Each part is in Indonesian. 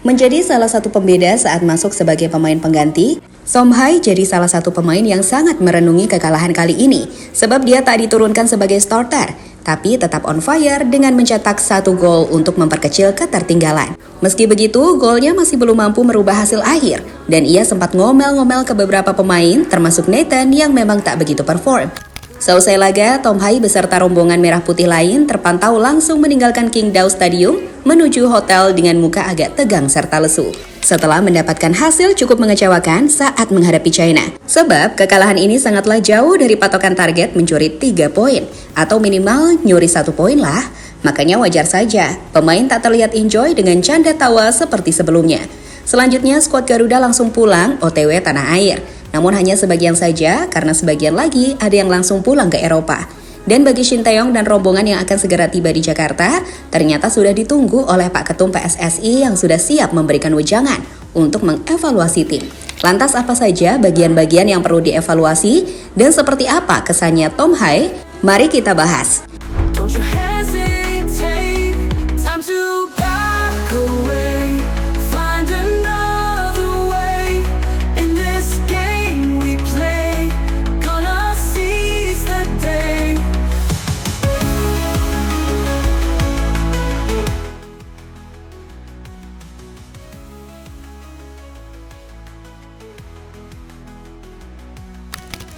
Menjadi salah satu pembeda saat masuk sebagai pemain pengganti, Som Hai jadi salah satu pemain yang sangat merenungi kekalahan kali ini sebab dia tak diturunkan sebagai starter, tapi tetap on fire dengan mencetak 1 gol untuk memperkecil ketertinggalan. Meski begitu, golnya masih belum mampu merubah hasil akhir dan ia sempat ngomel-ngomel ke beberapa pemain termasuk Nathan yang memang tak begitu perform. Seusai laga, Som Hai beserta rombongan merah putih lain terpantau langsung meninggalkan Qingdao Stadium menuju hotel dengan muka agak tegang serta lesu. Setelah mendapatkan hasil cukup mengecewakan saat menghadapi China. Sebab kekalahan ini sangatlah jauh dari patokan target mencuri 3 poin atau minimal nyuri 1 poin lah. Makanya wajar saja pemain tak terlihat enjoy dengan canda tawa seperti sebelumnya. Selanjutnya skuad Garuda langsung pulang OTW tanah air. Namun hanya sebagian saja karena sebagian lagi ada yang langsung pulang ke Eropa. Dan bagi Shin Tae-yong dan rombongan yang akan segera tiba di Jakarta, ternyata sudah ditunggu oleh Pak Ketum PSSI yang sudah siap memberikan wejangan untuk mengevaluasi tim. Lantas apa saja bagian-bagian yang perlu dievaluasi dan seperti apa kesannya Som Hai? Mari kita bahas.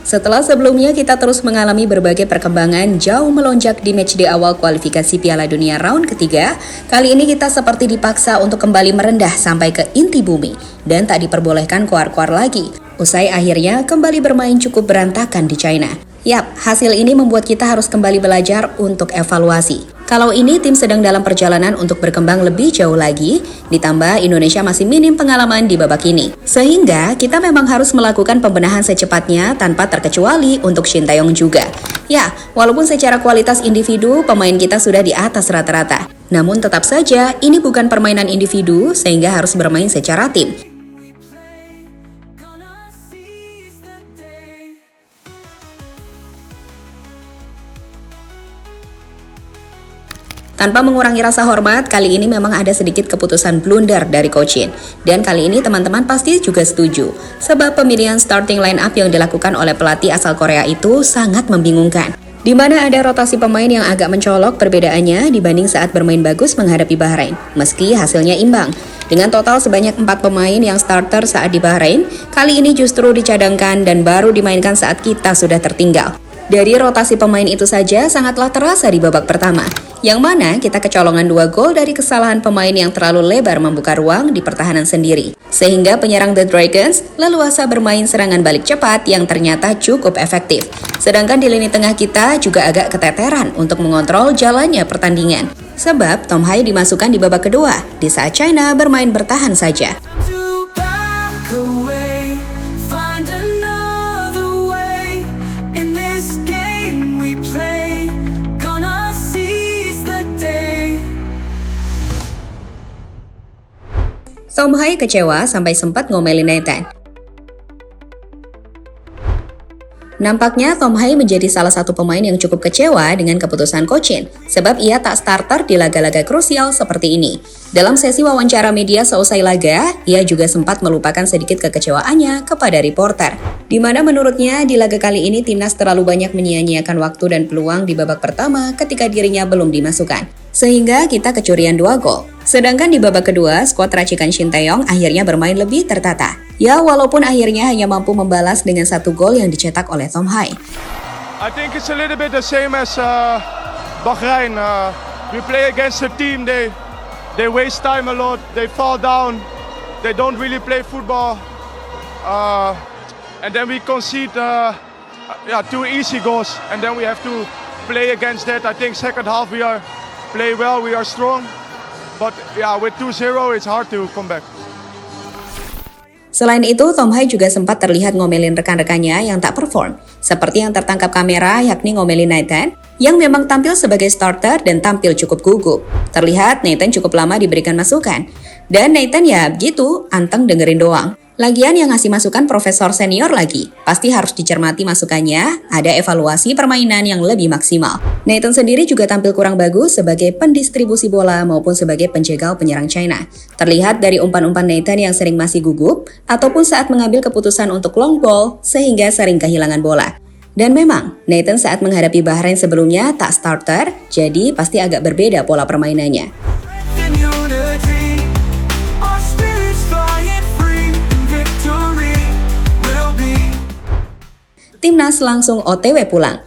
Setelah sebelumnya kita terus mengalami berbagai perkembangan jauh melonjak di match di awal kualifikasi Piala Dunia round ketiga, kali ini kita seperti dipaksa untuk kembali merendah sampai ke inti bumi dan tak diperbolehkan keluar-keluar lagi. Usai akhirnya kembali bermain cukup berantakan di China. Yap, hasil ini membuat kita harus kembali belajar untuk evaluasi. Kalau ini tim sedang dalam perjalanan untuk berkembang lebih jauh lagi, ditambah Indonesia masih minim pengalaman di babak ini. Sehingga kita memang harus melakukan pembenahan secepatnya tanpa terkecuali untuk Shin Tae-yong juga. Ya, walaupun secara kualitas individu pemain kita sudah di atas rata-rata. Namun tetap saja ini bukan permainan individu sehingga harus bermain secara tim. Tanpa mengurangi rasa hormat, kali ini memang ada sedikit keputusan blunder dari Coach Shin. Dan kali ini teman-teman pasti juga setuju. Sebab pemilihan starting line up yang dilakukan oleh pelatih asal Korea itu sangat membingungkan. Di mana ada rotasi pemain yang agak mencolok perbedaannya dibanding saat bermain bagus menghadapi Bahrain. Meski hasilnya imbang. Dengan total sebanyak 4 pemain yang starter saat di Bahrain, kali ini justru dicadangkan dan baru dimainkan saat kita sudah tertinggal. Dari rotasi pemain itu saja sangatlah terasa di babak pertama, yang mana kita kecolongan 2 gol dari kesalahan pemain yang terlalu lebar membuka ruang di pertahanan sendiri. Sehingga penyerang The Dragons leluasa bermain serangan balik cepat yang ternyata cukup efektif. Sedangkan di lini tengah kita juga agak keteteran untuk mengontrol jalannya pertandingan. Sebab Som Hai dimasukkan di babak kedua, di saat China bermain bertahan saja. Som Hai kecewa sampai sempat ngomelin Nathan. Nampaknya Som Hai menjadi salah satu pemain yang cukup kecewa dengan keputusan Coach Shin, sebab ia tak starter di laga-laga krusial seperti ini. Dalam sesi wawancara media seusai laga, ia juga sempat melupakan sedikit kekecewaannya kepada reporter. Di mana menurutnya di laga kali ini timnas terlalu banyak menyia-nyiakan waktu dan peluang di babak pertama ketika dirinya belum dimasukkan. Sehingga kita kecurian 2 gol. Sedangkan di babak kedua, skuad racikan Shin Tae-yong akhirnya bermain lebih tertata. Ya, walaupun akhirnya hanya mampu membalas dengan 1 gol yang dicetak oleh Som Hai. I think it's a little bit the same as Bahrain. We play against a team, they waste time a lot, they fall down, they don't really play football. And then we concede 2 easy goals, and then we have to play against that. I think second half we play well, we are strong. But yeah, with 2-0 it's hard to come back. Selain itu, Som Hai juga sempat terlihat ngomelin rekan-rekannya yang tak perform. Seperti yang tertangkap kamera, yakni ngomelin Nathan, yang memang tampil sebagai starter dan tampil cukup gugup. Terlihat Nathan cukup lama diberikan masukan. Dan Nathan ya begitu, anteng dengerin doang. Lagian yang ngasih masukan profesor senior lagi. Pasti harus dicermati masukannya, ada evaluasi permainan yang lebih maksimal. Nathan sendiri juga tampil kurang bagus sebagai pendistribusi bola maupun sebagai penjegal penyerang China. Terlihat dari umpan-umpan Nathan yang sering masih gugup ataupun saat mengambil keputusan untuk long ball sehingga sering kehilangan bola. Dan memang, Nathan saat menghadapi Bahrain sebelumnya tak starter, jadi pasti agak berbeda pola permainannya. Timnas langsung OTW pulang.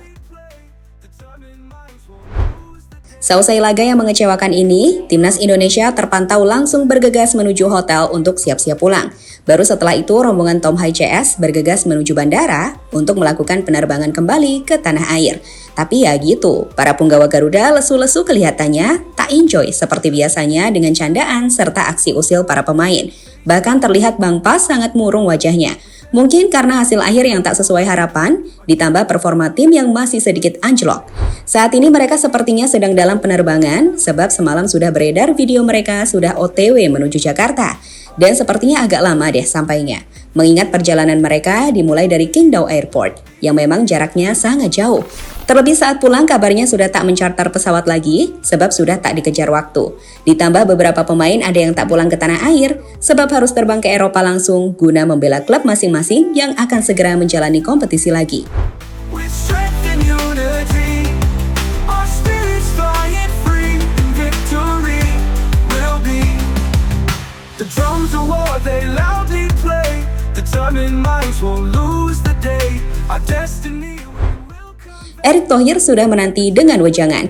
Seusai laga yang mengecewakan ini, Timnas Indonesia terpantau langsung bergegas menuju hotel untuk siap-siap pulang. Baru setelah itu, rombongan Tom Hai CS bergegas menuju bandara untuk melakukan penerbangan kembali ke tanah air. Tapi ya gitu, para punggawa Garuda lesu-lesu kelihatannya tak enjoy seperti biasanya dengan candaan serta aksi usil para pemain. Bahkan terlihat Bang Pas sangat murung wajahnya. Mungkin karena hasil akhir yang tak sesuai harapan, ditambah performa tim yang masih sedikit anjlok. Saat ini mereka sepertinya sedang dalam penerbangan, sebab semalam sudah beredar video mereka sudah OTW menuju Jakarta. Dan sepertinya agak lama deh sampainya, mengingat perjalanan mereka dimulai dari Qingdao Airport, yang memang jaraknya sangat jauh. Terlebih saat pulang kabarnya sudah tak mencarter pesawat lagi, sebab sudah tak dikejar waktu. Ditambah beberapa pemain ada yang tak pulang ke tanah air, sebab harus terbang ke Eropa langsung guna membela klub masing-masing yang akan segera menjalani kompetisi lagi. Erick Thohir sudah menanti dengan wejangan.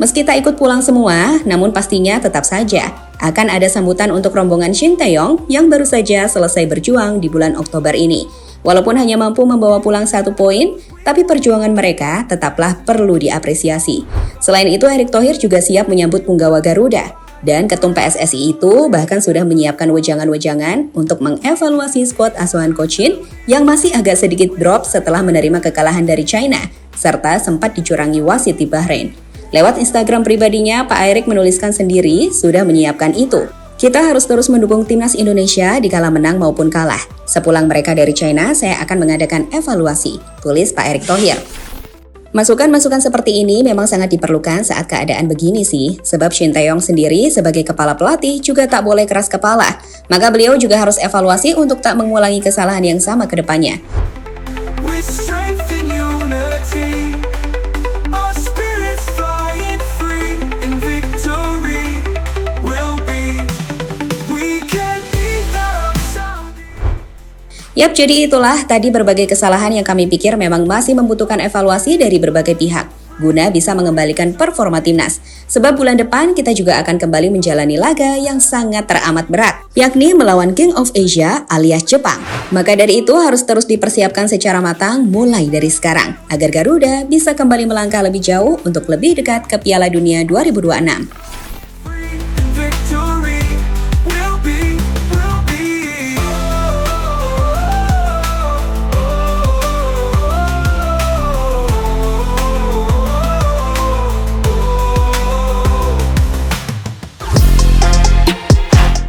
Meski tak ikut pulang semua, namun pastinya tetap saja akan ada sambutan untuk rombongan Shin Tae-yong yang baru saja selesai berjuang di bulan Oktober ini. Walaupun hanya mampu membawa pulang 1 poin, tapi perjuangan mereka tetaplah perlu diapresiasi. Selain itu, Erick Thohir juga siap menyambut punggawa Garuda. Dan Ketum PSSI itu bahkan sudah menyiapkan wejangan-wejangan untuk mengevaluasi skuad asuhan Coach Shin yang masih agak sedikit drop setelah menerima kekalahan dari China, serta sempat dicurangi wasit di Bahrain. Lewat Instagram pribadinya, Pak Erick menuliskan sendiri sudah menyiapkan itu. Kita harus terus mendukung Timnas Indonesia di kala menang maupun kalah. Sepulang mereka dari China, saya akan mengadakan evaluasi, tulis Pak Erick Thohir. Masukan-masukan seperti ini memang sangat diperlukan saat keadaan begini sih, sebab Shin Tae-yong sendiri sebagai kepala pelatih juga tak boleh keras kepala. Maka beliau juga harus evaluasi untuk tak mengulangi kesalahan yang sama ke depannya. Yap, jadi itulah tadi berbagai kesalahan yang kami pikir memang masih membutuhkan evaluasi dari berbagai pihak, guna bisa mengembalikan performa timnas. Sebab bulan depan kita juga akan kembali menjalani laga yang sangat teramat berat, yakni melawan King of Asia alias Jepang. Maka dari itu harus terus dipersiapkan secara matang mulai dari sekarang, agar Garuda bisa kembali melangkah lebih jauh untuk lebih dekat ke Piala Dunia 2026.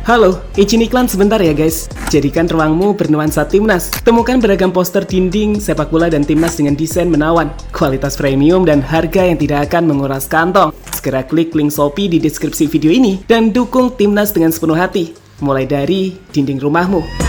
Halo, izin iklan sebentar ya guys. Jadikan ruangmu bernuansa Timnas. Temukan beragam poster dinding, sepak bola dan Timnas dengan desain menawan, kualitas premium dan harga yang tidak akan menguras kantong. Segera klik link Shopee di deskripsi video ini dan dukung Timnas dengan sepenuh hati. Mulai dari dinding rumahmu.